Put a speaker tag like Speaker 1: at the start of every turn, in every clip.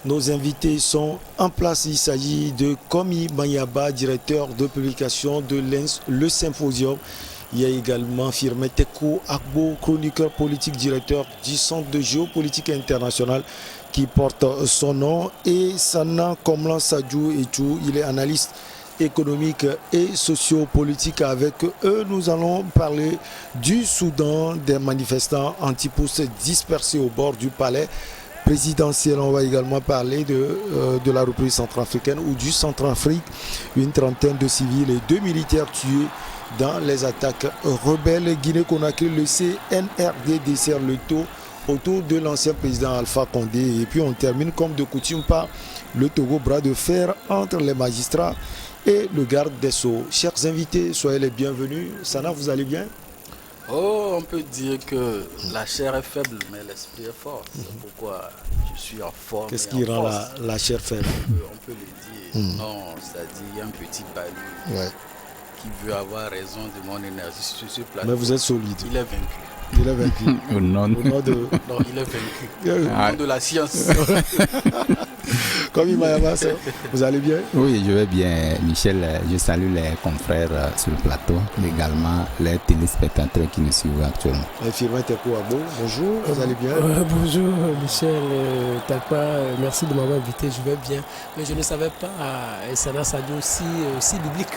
Speaker 1: Nos invités sont en place. Il s'agit de Komi Mayaba, directeur de publication de Le Symposium. Il y a également Firmin Tekou Agbo, chroniqueur politique, directeur du Centre de géopolitique internationale qui porte son nom. Et Sana Komlan Sadjou Etou, il est analyste économique et sociopolitique. Avec eux, nous allons parler du Soudan, des manifestants anti-pouces dispersés au bord du palais présidentiel. On va également parler de la République centrafricaine ou du Centrafrique. Une trentaine de civils et 2 militaires tués dans les attaques rebelles. Guinée-Conakry, le CNRD dessert le taux autour de l'ancien président Alpha Condé. Et puis on termine comme de coutume par le Togo, bras de fer entre les magistrats et le garde des Sceaux. Chers invités, soyez les bienvenus. Sana, vous allez bien?
Speaker 2: Oh, on peut dire que la chair est faible, mais l'esprit est fort. C'est pourquoi je suis en forme.
Speaker 1: Qu'est-ce qui rend la chair faible?
Speaker 2: On peut le dire. Non, c'est-à-dire il y a un petit balu qui veut avoir raison de mon énergie sur ce plateau.
Speaker 1: Mais vous êtes solide.
Speaker 2: Il est vaincu.
Speaker 1: Il est vaincu.
Speaker 3: Au nom de...
Speaker 2: Non, il est vaincu. Au nom de la science.
Speaker 1: Comme Imayama, vous allez bien?
Speaker 3: Oui, je vais bien, Michel. Je salue les confrères sur le plateau, également les téléspectateurs qui nous suivent actuellement.
Speaker 1: Firmin Tekou Agbo, bonjour, vous allez bien?
Speaker 4: Bonjour Michel Takpa, merci de m'avoir invité, je vais bien. Mais je ne savais pas, Sana Sadio aussi biblique.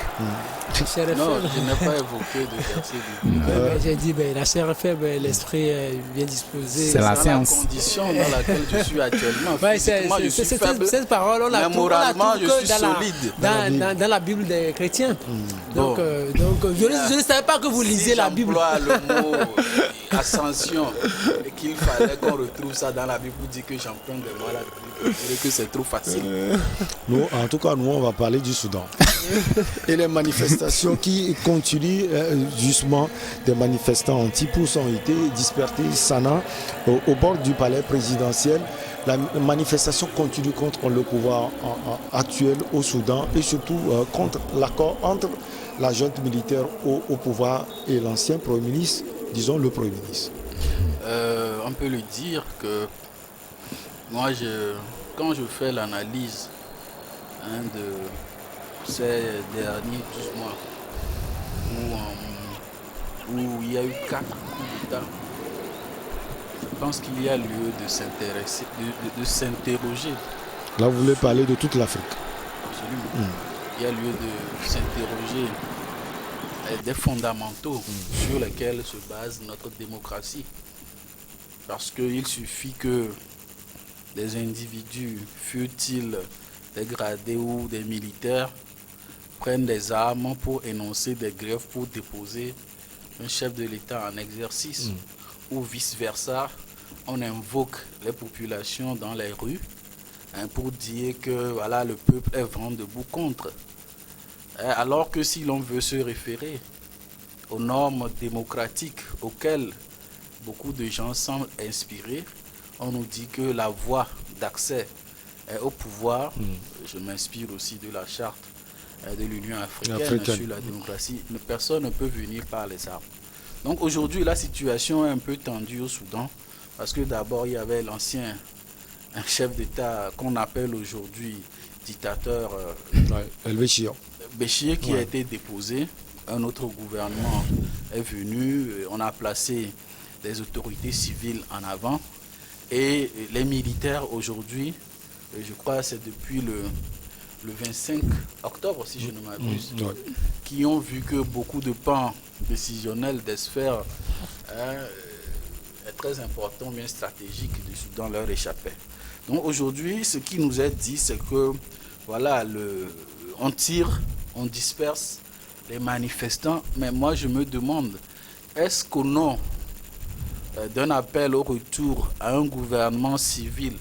Speaker 2: Non, je n'ai pas évoqué de verset biblique.
Speaker 4: J'ai dit, la chair est faible, l'esprit est bien disposé.
Speaker 3: C'est la science.
Speaker 2: La condition dans laquelle je suis actuellement.
Speaker 4: Physiquement, je suis faible. Cette parole, on la trouve dans la Bible des chrétiens. Donc, je ne savais pas que vous lisiez la Bible.
Speaker 2: Le mot ascension et qu'il fallait qu'on retrouve ça dans la Bible pour dire que j'emprunte des mots à la Bible et que c'est trop facile.
Speaker 1: En tout cas, nous, on va parler du Soudan. Et les manifestations qui continuent, justement, des manifestants anti-pouces ont été dispersés, Sana, au bord du palais présidentiel. La manifestation continue contre le pouvoir actuel au Soudan et surtout contre l'accord entre la junte militaire au pouvoir et l'ancien Premier ministre, disons le Premier ministre.
Speaker 2: On peut lui dire que moi, quand je fais l'analyse de ces derniers 12 mois où il y a eu 4 coups d'État, je pense qu'il y a lieu de s'intéresser, de s'interroger.
Speaker 1: Là, vous voulez parler de toute l'Afrique?
Speaker 2: Absolument. Il y a lieu de s'interroger des fondamentaux sur lesquels se base notre démocratie. Parce qu'il suffit que des individus, fût-ils des gradés ou des militaires, prennent des armes pour énoncer des grèves, pour déposer un chef de l'État en exercice. Ou vice-versa, on invoque les populations dans les rues pour dire que voilà, le peuple est vent debout contre. Alors que si l'on veut se référer aux normes démocratiques auxquelles beaucoup de gens semblent inspirés, on nous dit que la voie d'accès au pouvoir, je m'inspire aussi de la charte de l'Union africaine sur la démocratie, personne ne peut venir par les armes. Donc aujourd'hui, la situation est un peu tendue au Soudan, parce que d'abord, il y avait un chef d'État qu'on appelle aujourd'hui dictateur Béchir qui a été déposé. Un autre gouvernement est venu, on a placé des autorités civiles en avant. Et les militaires aujourd'hui, je crois que c'est depuis le 25 octobre, si je ne m'abuse, qui ont vu que beaucoup de pans décisionnels des sphères très importants, bien stratégiques du Soudan leur échappaient. Donc aujourd'hui, ce qui nous est dit, c'est que voilà, on tire, on disperse les manifestants, mais moi je me demande, est-ce qu'au nom d'un appel au retour à un gouvernement civil,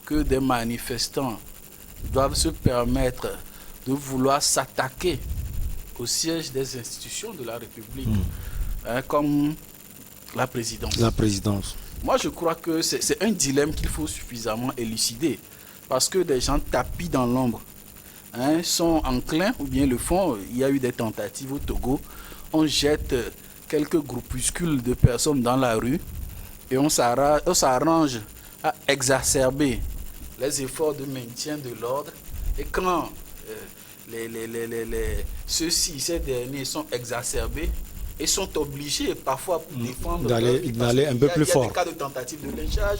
Speaker 2: que des manifestants doivent se permettre de vouloir s'attaquer au siège des institutions de la République, comme la présidence.
Speaker 1: La présidence.
Speaker 2: Moi, je crois que c'est un dilemme qu'il faut suffisamment élucider, parce que des gens tapis dans l'ombre sont enclins, ou bien le font. Il y a eu des tentatives au Togo, on jette quelques groupuscules de personnes dans la rue et on s'arrange à exacerber les efforts de maintien de l'ordre, et quand ces derniers sont exacerbés et sont obligés parfois pour défendre
Speaker 1: d'aller un peu plus fort.
Speaker 2: Il y a des cas de tentative de lynchage,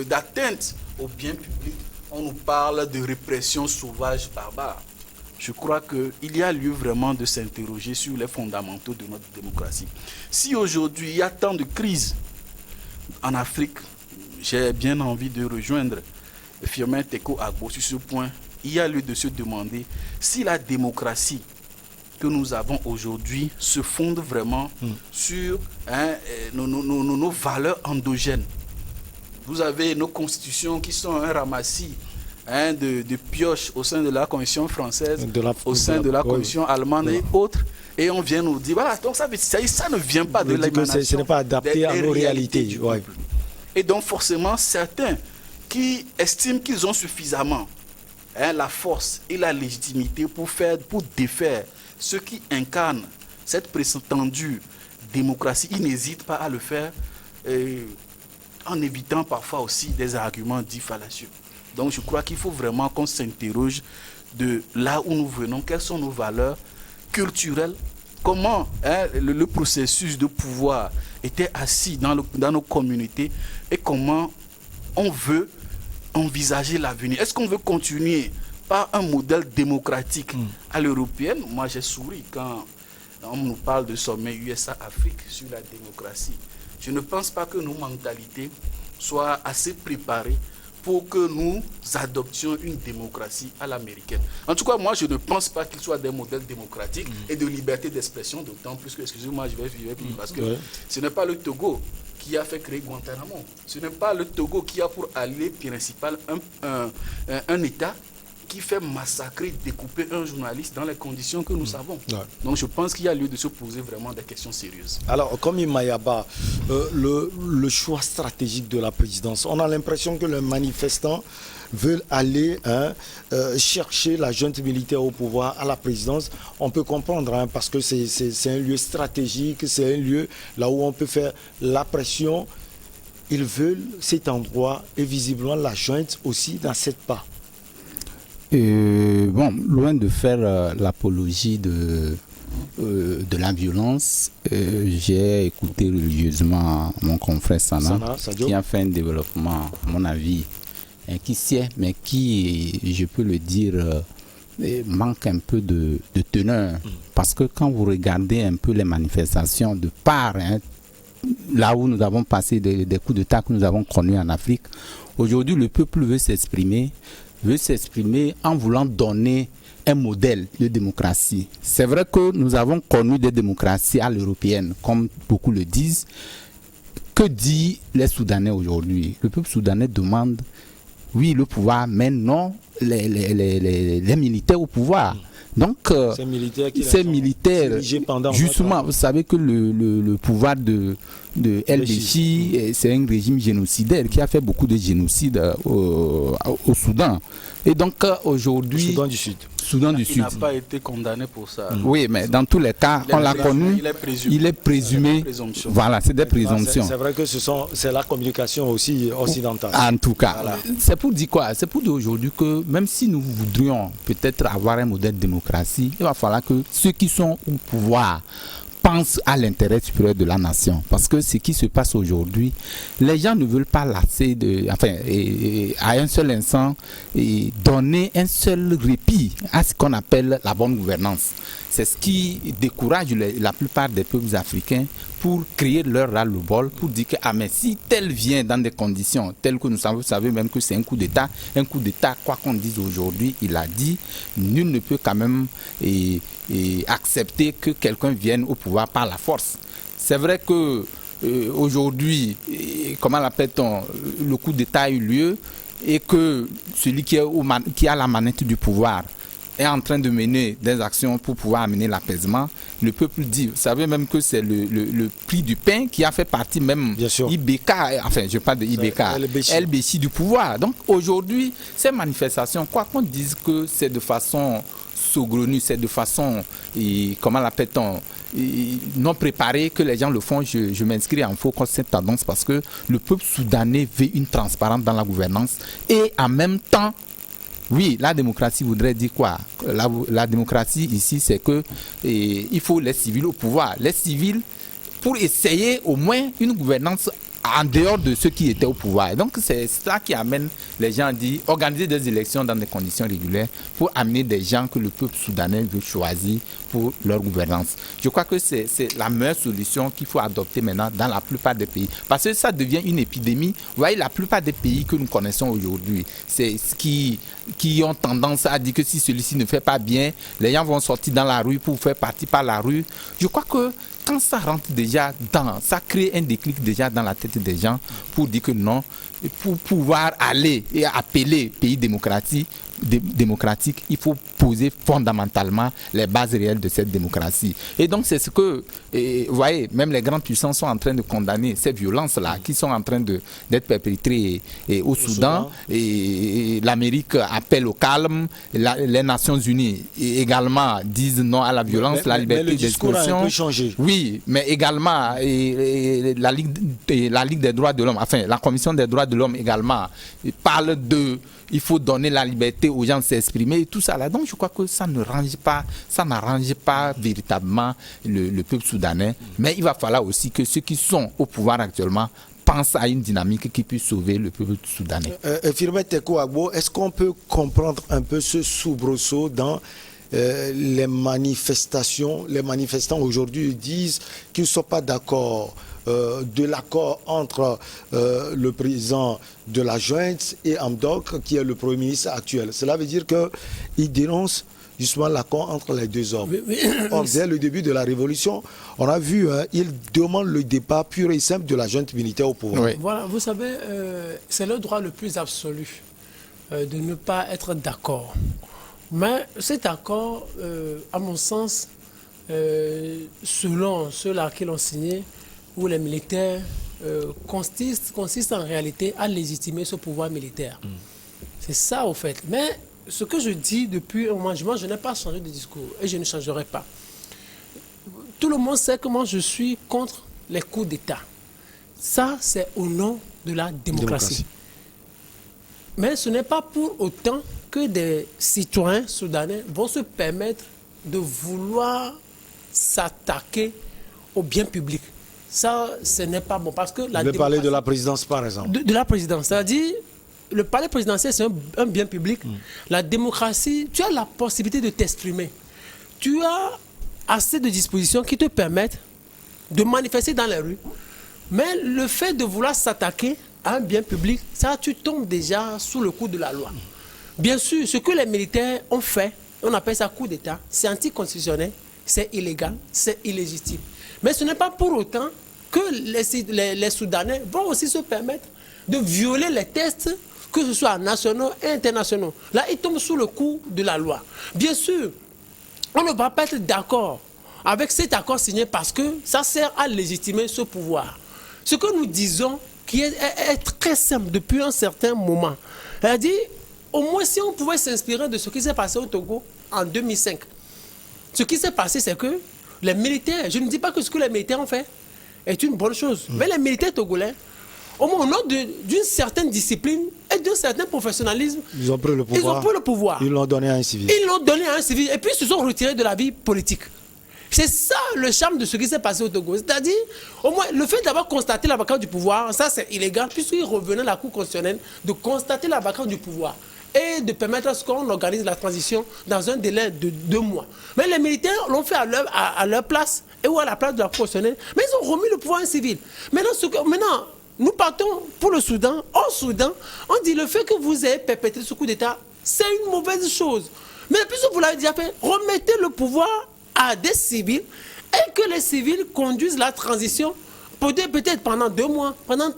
Speaker 2: d'atteinte au bien public. On nous parle de répression sauvage, barbare. Je crois qu'il y a lieu vraiment de s'interroger sur les fondamentaux de notre démocratie. Si aujourd'hui il y a tant de crises en Afrique, j'ai bien envie de rejoindre Firmin Teko Agbo sur ce point. Il y a lieu de se demander si la démocratie que nous avons aujourd'hui se fonde vraiment sur nos valeurs endogènes. Vous avez nos constitutions qui sont un ramassis de pioches au sein de la Commission française, au sein de la Commission allemande et autres. Et on vient nous dire, voilà, donc ça ne vient pas de l'émanation.
Speaker 1: Ce n'est pas adapté à nos réalités.
Speaker 2: Et donc forcément, certains qui estiment qu'ils ont suffisamment la force et la légitimité pour défaire ceux qui incarnent cette prétendue démocratie, ils n'hésitent pas à le faire en évitant parfois aussi des arguments dits fallacieux. Donc je crois qu'il faut vraiment qu'on s'interroge de là où nous venons, quelles sont nos valeurs culturelles, comment le processus de pouvoir était assis dans nos communautés et comment on veut envisager l'avenir. Est-ce qu'on veut continuer par un modèle démocratique à l'européenne? Moi, j'ai souri quand on nous parle de sommet USA-Afrique sur la démocratie. Je ne pense pas que nos mentalités soient assez préparées pour que nous adoptions une démocratie à l'américaine. En tout cas, moi, je ne pense pas qu'il soit des modèles démocratiques et de liberté d'expression, d'autant plus que, excusez-moi, je vais vivre parce que ce n'est pas le Togo qui a fait créer Guantanamo. Ce n'est pas le Togo qui a pour allié principal un État qui fait massacrer, découper un journaliste dans les conditions que nous savons. Donc je pense qu'il y a lieu de se poser vraiment des questions sérieuses.
Speaker 1: Alors, comme Mayaba, le choix stratégique de la présidence, on a l'impression que les manifestants veulent aller chercher la junte militaire au pouvoir à la présidence. On peut comprendre, parce que c'est un lieu stratégique, c'est un lieu là où on peut faire la pression. Ils veulent cet endroit et visiblement la junte aussi n'accepte pas.
Speaker 3: Bon, loin de faire l'apologie de la violence, j'ai écouté religieusement mon confrère Sana qui a fait un développement, à mon avis, qui sied, mais qui, je peux le dire, manque un peu de teneur. Parce que quand vous regardez un peu les manifestations de part, là où nous avons passé des coups d'État que nous avons connus en Afrique, aujourd'hui le peuple veut s'exprimer en voulant donner un modèle de démocratie. C'est vrai que nous avons connu des démocraties à l'européenne, comme beaucoup le disent. Que disent les Soudanais aujourd'hui? Le peuple soudanais demande, oui, le pouvoir, mais non les militaires au pouvoir. Donc, ces militaires justement, vous savez que le pouvoir de El-Béchi, c'est un régime génocidaire qui a fait beaucoup de génocides au Soudan. Et donc, aujourd'hui...
Speaker 2: Soudan du Sud. Il n'a pas été condamné pour ça.
Speaker 3: Oui, mais dans tous les cas, on l'a connu. Il est présumé. Voilà, c'est des présomptions.
Speaker 1: C'est vrai que c'est la communication aussi occidentale.
Speaker 3: En tout cas, voilà. C'est pour dire quoi? C'est pour dire aujourd'hui que même si nous voudrions peut-être avoir un modèle de démocratie, il va falloir que ceux qui sont au pouvoir pensent à l'intérêt supérieur de la nation. Parce que ce qui se passe aujourd'hui, les gens ne veulent pas lasser à un seul instant, donner un seul répit à ce qu'on appelle la bonne gouvernance. C'est ce qui décourage la plupart des peuples africains pour créer leur ras-le-bol, pour dire que mais si tel vient dans des conditions telles que nous savons, vous savez même que c'est un coup d'État, quoi qu'on dise aujourd'hui, il a dit, nul ne peut quand même accepter que quelqu'un vienne au pouvoir par la force. C'est vrai que aujourd'hui, comment l'appelle-t-on, le coup d'État a eu lieu et que celui qui a la manette du pouvoir est en train de mener des actions pour pouvoir amener l'apaisement. Le peuple dit, vous savez même que c'est le prix du pain qui a fait partie même IBK, enfin je parle de IBK, El-Béchi du pouvoir. Donc aujourd'hui, ces manifestations, quoi qu'on dise que c'est de façon saugrenue, c'est de façon, comment l'appelle-t-on, non préparé que les gens le font, je m'inscris en faux contre cette tendance parce que le peuple soudanais veut une transparence dans la gouvernance et en même temps, oui, la démocratie voudrait dire quoi? La démocratie ici, c'est que il faut les civils au pouvoir. Les civils, pour essayer au moins une gouvernance en dehors de ceux qui étaient au pouvoir. Donc c'est ça qui amène les gens à dire organiser des élections dans des conditions régulières pour amener des gens que le peuple soudanais veut choisir pour leur gouvernance. Je crois que c'est la meilleure solution qu'il faut adopter maintenant dans la plupart des pays. Parce que ça devient une épidémie. Vous voyez, la plupart des pays que nous connaissons aujourd'hui, c'est ce qui ont tendance à dire que si celui-ci ne fait pas bien, les gens vont sortir dans la rue pour faire partie par la rue. Je crois que quand ça rentre déjà ça crée un déclic déjà dans la tête des gens pour dire que non, pour pouvoir aller et appeler pays démocratique, il faut poser fondamentalement les bases réelles de cette démocratie. Et donc c'est ce que, vous voyez, même les grandes puissances sont en train de condamner ces violences-là qui sont en train d'être perpétrées au Soudan. Et l'Amérique appelle au calme, les Nations Unies également disent non à la violence, la liberté d'expression.
Speaker 1: Mais le discours a un peu changé.
Speaker 3: Oui, mais également la Ligue des droits de l'homme, enfin la Commission des droits de l'homme également parle il faut donner la liberté aux gens de s'exprimer et tout ça là. Donc je crois que ça n'arrange pas véritablement le peuple soudanais. Mais il va falloir aussi que ceux qui sont au pouvoir actuellement pensent à une dynamique qui puisse sauver le peuple soudanais.
Speaker 1: Firmin Tekou Agbo, est-ce qu'on peut comprendre un peu ce soubresaut dans les manifestations? Les manifestants aujourd'hui disent qu'ils ne sont pas d'accord de l'accord entre le président de la junte et Hamdok, qui est le Premier ministre actuel. Cela veut dire qu'ils dénoncent justement l'accord entre les deux hommes. Or, dès le début de la révolution, on a vu, ils demandent le départ pur et simple de la junte militaire au pouvoir.
Speaker 4: Oui. Voilà, vous savez, c'est le droit le plus absolu de ne pas être d'accord. Mais cet accord, à mon sens, selon ceux-là qui l'ont signé, où les militaires consistent en réalité à légitimer ce pouvoir militaire. C'est ça, au fait. Mais ce que je dis depuis un moment, je n'ai pas changé de discours et je ne changerai pas. Tout le monde sait que moi, je suis contre les coups d'État. Ça, c'est au nom de la démocratie. Mais ce n'est pas pour autant que des citoyens soudanais vont se permettre de vouloir s'attaquer au bien public. Ça, ce n'est pas bon. Parce que
Speaker 1: la démocratie... parler de la présidence, par exemple.
Speaker 4: De la présidence. C'est-à-dire, le palais présidentiel, c'est un bien public. La démocratie, tu as la possibilité de t'exprimer. Tu as assez de dispositions qui te permettent de manifester dans les rues. Mais le fait de vouloir s'attaquer à un bien public, ça, tu tombes déjà sous le coup de la loi. Bien sûr, ce que les militaires ont fait, on appelle ça coup d'État, c'est anticonstitutionnel, c'est illégal, c'est illégitime. Mais ce n'est pas pour autant que les Soudanais vont aussi se permettre de violer les textes, que ce soit nationaux et internationaux. Là, ils tombent sous le coup de la loi. Bien sûr, on ne va pas être d'accord avec cet accord signé parce que ça sert à légitimer ce pouvoir. Ce que nous disons, qui est très simple depuis un certain moment, c'est-à-dire, au moins si on pouvait s'inspirer de ce qui s'est passé au Togo en 2005, ce qui s'est passé, c'est que les militaires, je ne dis pas que ce que les militaires ont fait est une bonne chose, mais les militaires togolais, au nom d'une certaine discipline et d'un certain professionnalisme,
Speaker 1: ils ont pris le pouvoir. Ils l'ont donné à un civil.
Speaker 4: Ils l'ont donné à un civil et puis ils se sont retirés de la vie politique. C'est ça le charme de ce qui s'est passé au Togo. C'est-à-dire, au moins, le fait d'avoir constaté la vacance du pouvoir, ça c'est illégal, puisqu'il revenait à la Cour constitutionnelle de constater la vacance du pouvoir et de permettre à ce qu'on organise la transition dans un délai de 2 mois. Mais les militaires l'ont fait à leur place et ou à la place de la Cour constitutionnelle, mais ils ont remis le pouvoir à un civil. Maintenant, nous partons pour le Soudan. Au Soudan, on dit le fait que vous ayez perpétré ce coup d'État, c'est une mauvaise chose. Mais puisque vous l'avez déjà fait, remettez le pouvoir à des civils et que les civils conduisent la transition peut-être pendant 2 mois, pendant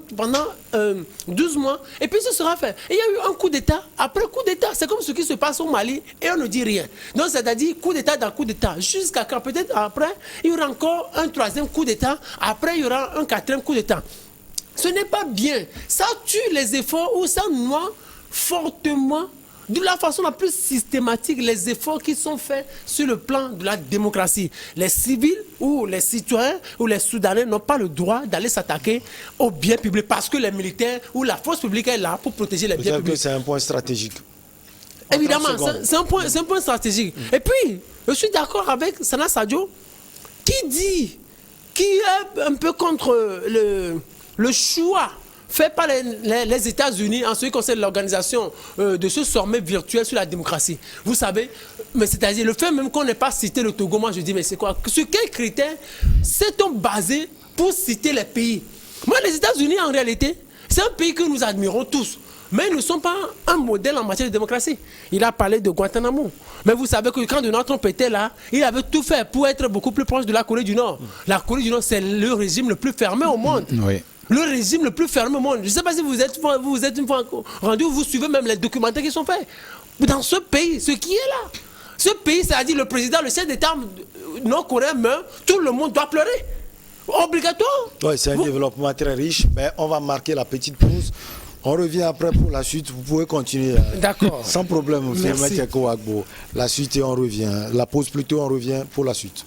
Speaker 4: 12 mois, et puis ce sera fait. Et il y a eu un coup d'État, après coup d'État, c'est comme ce qui se passe au Mali, et on ne dit rien. Donc c'est-à-dire coup d'État dans coup d'État, jusqu'à quand peut-être après, il y aura encore un 3e coup d'État, après il y aura un 4e coup d'État. Ce n'est pas bien. Ça tue les efforts ou ça noie fortement de la façon la plus systématique les efforts qui sont faits sur le plan de la démocratie. Les civils ou les citoyens ou les Soudanais n'ont pas le droit d'aller s'attaquer aux biens publics parce que les militaires ou la force publique est là pour protéger les biens publics.
Speaker 1: C'est un point stratégique.
Speaker 4: Évidemment, c'est un point stratégique. Et puis, je suis d'accord avec Sana Sadio qui est un peu contre le choix fait par les États-Unis en ce qui concerne l'organisation de ce sommet virtuel sur la démocratie. Vous savez, mais c'est-à-dire le fait même qu'on n'ait pas cité le Togo, moi je dis mais c'est quoi? Sur quels critères s'est-on basé pour citer les pays? Moi, les États-Unis en réalité, c'est un pays que nous admirons tous. Mais ils ne sont pas un modèle en matière de démocratie. Il a parlé de Guantanamo. Mais vous savez que quand Donald Trump était là, il avait tout fait pour être beaucoup plus proche de la Corée du Nord. La Corée du Nord, c'est le régime le plus fermé au monde.
Speaker 3: Oui.
Speaker 4: Le régime le plus fermé au monde. Je ne sais pas si vous êtes une fois rendu, vous suivez même les documentaires qui sont faits. Dans ce pays, ce qui est là, ce pays, c'est-à-dire le président, le chef d'État nord-coréen meurt, tout le monde doit pleurer. Obligatoire.
Speaker 1: Oui, c'est un développement très riche, mais on va marquer la petite pause. On revient après pour la suite. Vous pouvez continuer.
Speaker 4: D'accord.
Speaker 1: Sans problème.
Speaker 4: Merci.
Speaker 1: La suite et on revient. La pause plutôt, on revient pour la suite.